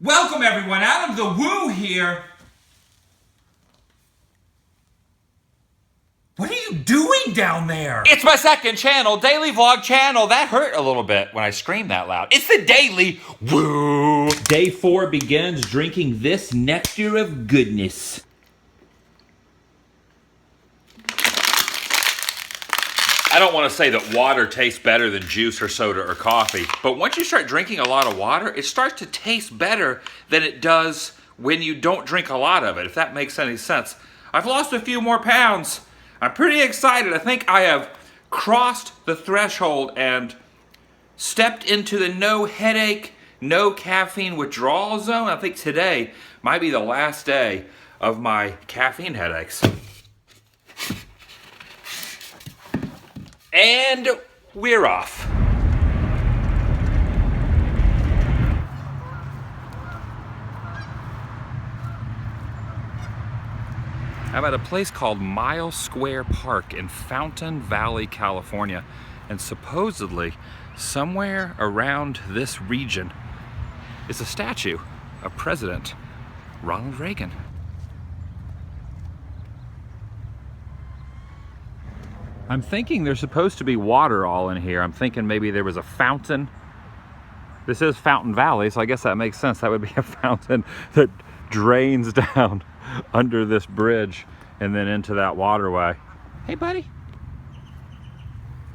Welcome everyone, Adam the Woo here. What are you doing down there? It's my second channel, daily vlog channel. That hurt a little bit when I screamed that loud. It's the Daily Woo. Day 4 begins drinking this nectar of goodness. I don't want to say that water tastes better than juice or soda or coffee, but once you start drinking a lot of water, it starts to taste better than it does when you don't drink a lot of it, if that makes any sense. I've lost a few more pounds. I'm pretty excited. I think I have crossed the threshold and stepped into the no headache, no caffeine withdrawal zone. I think today might be the last day of my caffeine headaches. And we're off. I'm at a place called Mile Square Park in Fountain Valley, California. And supposedly, somewhere around this region is a statue of President Ronald Reagan. I'm thinking there's supposed to be water all in here. I'm thinking maybe there was a fountain. This is Fountain Valley, so I guess that makes sense. That would be a fountain that drains down under this bridge and then into that waterway. Hey, buddy.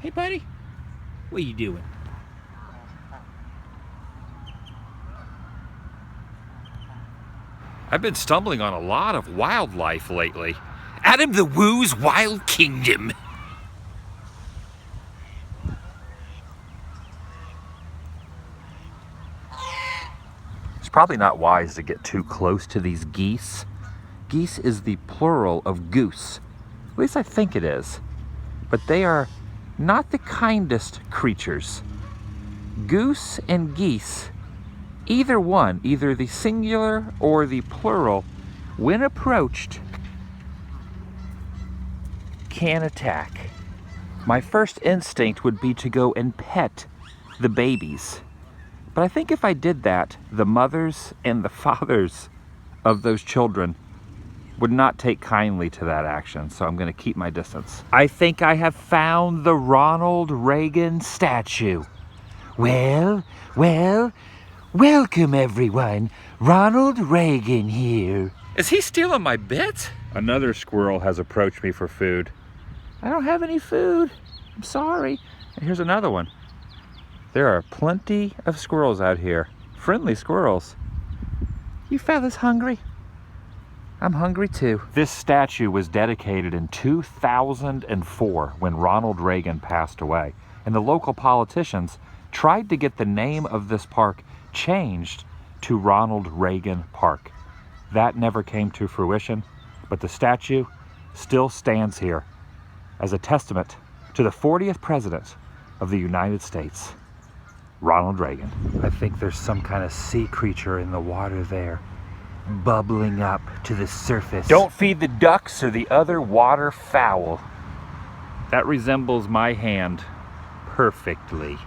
Hey, buddy. What are you doing? I've been stumbling on a lot of wildlife lately. Adam the Woo's Wild Kingdom. It's probably not wise to get too close to these geese. Geese is the plural of goose. At least I think it is. But they are not the kindest creatures. Goose and geese, either one, either the singular or the plural, when approached, can attack. My first instinct would be to go and pet the babies. But I think if I did that, the mothers and the fathers of those children would not take kindly to that action, so I'm going to keep my distance. I think I have found the Ronald Reagan statue. Well, welcome everyone. Ronald Reagan here. Is he stealing my bits? Another squirrel has approached me for food. I don't have any food. I'm sorry. And here's another one. There are plenty of squirrels out here. Friendly squirrels. You fellas hungry? I'm hungry too. This statue was dedicated in 2004 when Ronald Reagan passed away. And the local politicians tried to get the name of this park changed to Ronald Reagan Park. That never came to fruition, but the statue still stands here as a testament to the 40th president of the United States, Ronald Reagan. I think there's some kind of sea creature in the water there, bubbling up to the surface. Don't feed the ducks or the other water fowl. That resembles my hand perfectly.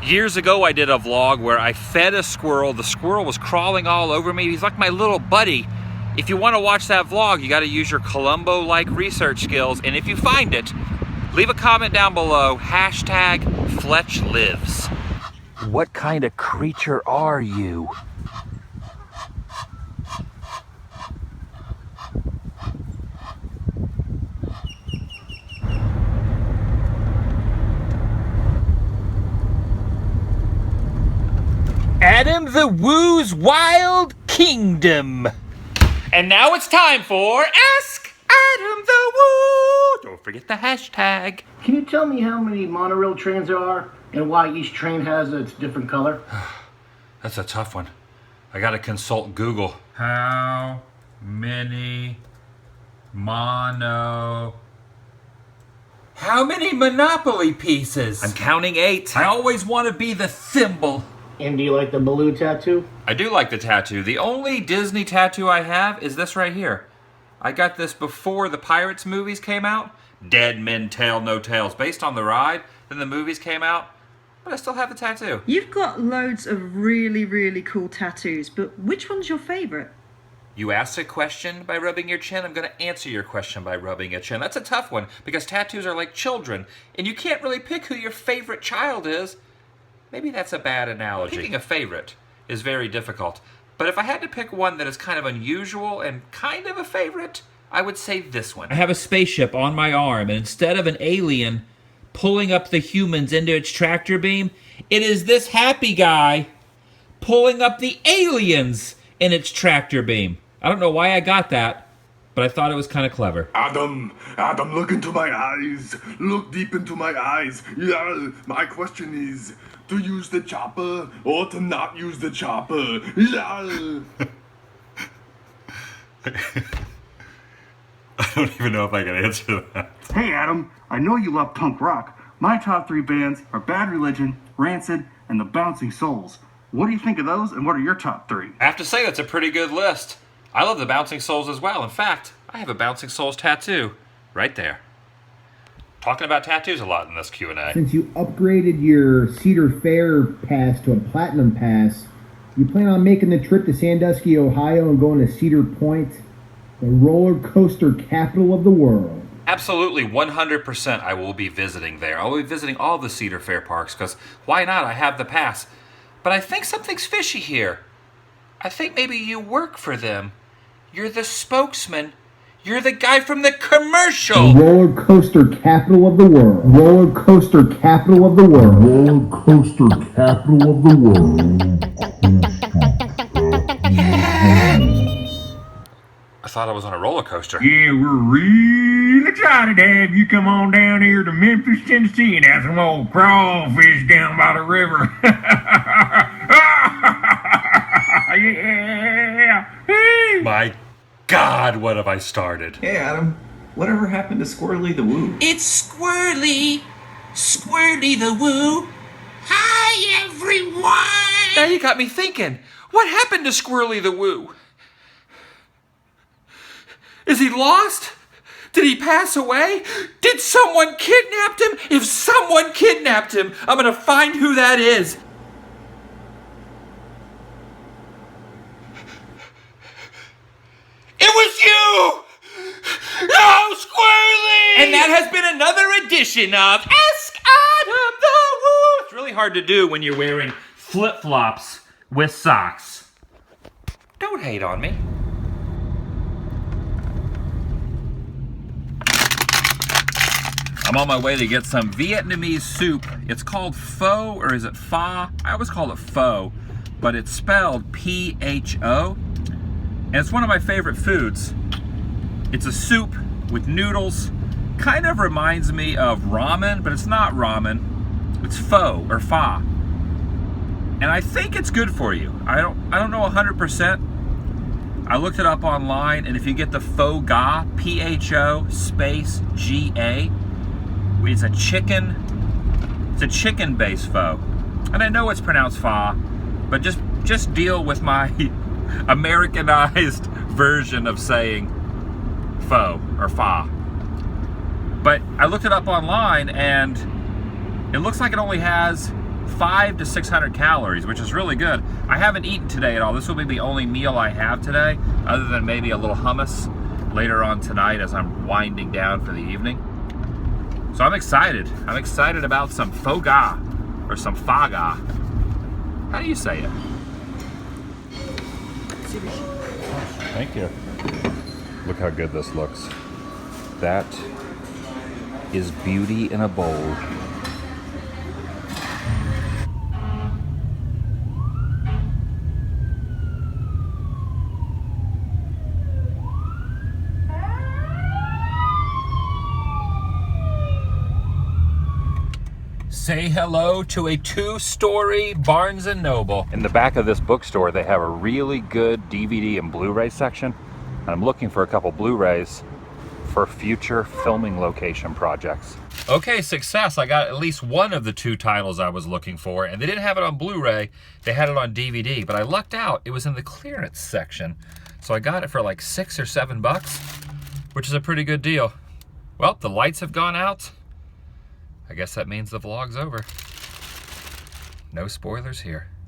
Years ago, I did a vlog where I fed a squirrel. The squirrel was crawling all over me. He's like my little buddy. If you want to watch that vlog, you got to use your Columbo-like research skills. And if you find it, leave a comment down below. # Fletch lives. What kind of creature are you? Adam the Woo's Wild Kingdom. And now it's time for Ask Adam the Woo. Don't forget the hashtag. Can you tell me how many monorail trains there are and why each train has its different color? That's a tough one. I gotta consult Google. How many mono How many Monopoly pieces? I'm counting 8. I always want to be the thimble. And do you like the Baloo tattoo? I do like the tattoo. The only Disney tattoo I have is this right here. I got this before the Pirates movies came out. Dead Men Tell No Tales, based on the ride. Then the movies came out, but I still have the tattoo. You've got loads of really, really cool tattoos, but which one's your favorite? You asked a question by rubbing your chin, I'm going to answer your question by rubbing your chin. That's a tough one, because tattoos are like children, and you can't really pick who your favorite child is. Maybe that's a bad analogy. Picking a favorite is very difficult, but if I had to pick one that is kind of unusual and kind of a favorite, I would say this one. I have a spaceship on my arm, and instead of an alien pulling up the humans into its tractor beam, it is this happy guy pulling up the aliens in its tractor beam. I don't know why I got that, but I thought it was kind of clever. Adam, look into my eyes. Look deep into my eyes. Yeah, my question is, to use the chopper or to not use the chopper? Yeah. I don't even know if I can answer that. Hey Adam, I know you love punk rock. My top 3 bands are Bad Religion, Rancid, and the Bouncing Souls. What do you think of those, and what are your top 3? I have to say that's a pretty good list. I love the Bouncing Souls as well. In fact, I have a Bouncing Souls tattoo right there. Talking about tattoos a lot in this Q&A. Since you upgraded your Cedar Fair pass to a Platinum pass, you plan on making the trip to Sandusky, Ohio and going to Cedar Point, the roller coaster capital of the world. Absolutely, 100% I will be visiting there. I'll be visiting all the Cedar Fair parks, because why not? I have the pass. But I think something's fishy here. I think maybe you work for them. You're the spokesman. You're the guy from the commercial. The roller coaster capital of the world. Roller coaster capital of the world. Roller coaster capital of the world. I thought I was on a roller coaster. Yeah, we're real excited to have you come on down here to Memphis, Tennessee and have some old crawfish down by the river. Yeah. My God, what have I started? Hey Adam, whatever happened to Squirrely the Woo? It's Squirrely. Squirrely the Woo. Hi, everyone. Now you got me thinking. What happened to Squirrely the Woo? Is he lost? Did he pass away? Did someone kidnap him? If someone kidnapped him, I'm gonna find who that is. It was you! Oh, Squirrely! And that has been another edition of Ask Adam the Woo. It's really hard to do when you're wearing flip-flops with socks. Don't hate on me. I'm on my way to get some Vietnamese soup. It's called pho, or is it pho? I always call it pho, but it's spelled P-H-O. And it's one of my favorite foods. It's a soup with noodles. Kind of reminds me of ramen, but it's not ramen. It's pho, or pho. And I think it's good for you. I don't know 100%. I looked it up online, and if you get the pho ga, P-H-O space G-A, it's a chicken-based pho. And I know it's pronounced pho, but just deal with my Americanized version of saying pho or pho. But I looked it up online, and it looks like it only has 500 to 600 calories, which is really good. I haven't eaten today at all. This will be the only meal I have today, other than maybe a little hummus later on tonight as I'm winding down for the evening. So I'm excited. I'm excited about some pho ga, or some pho ga. How do you say it? Thank you. Look how good this looks. That is beauty in a bowl. Say hello to a 2-story Barnes & Noble. In the back of this bookstore, they have a really good DVD and Blu-ray section. And I'm looking for a couple Blu-rays for future filming location projects. Okay, success. I got at least one of the 2 titles I was looking for, and they didn't have it on Blu-ray, they had it on DVD, but I lucked out. It was in the clearance section. So I got it for like $6 or $7, which is a pretty good deal. Well, the lights have gone out. I guess that means the vlog's over. No spoilers here.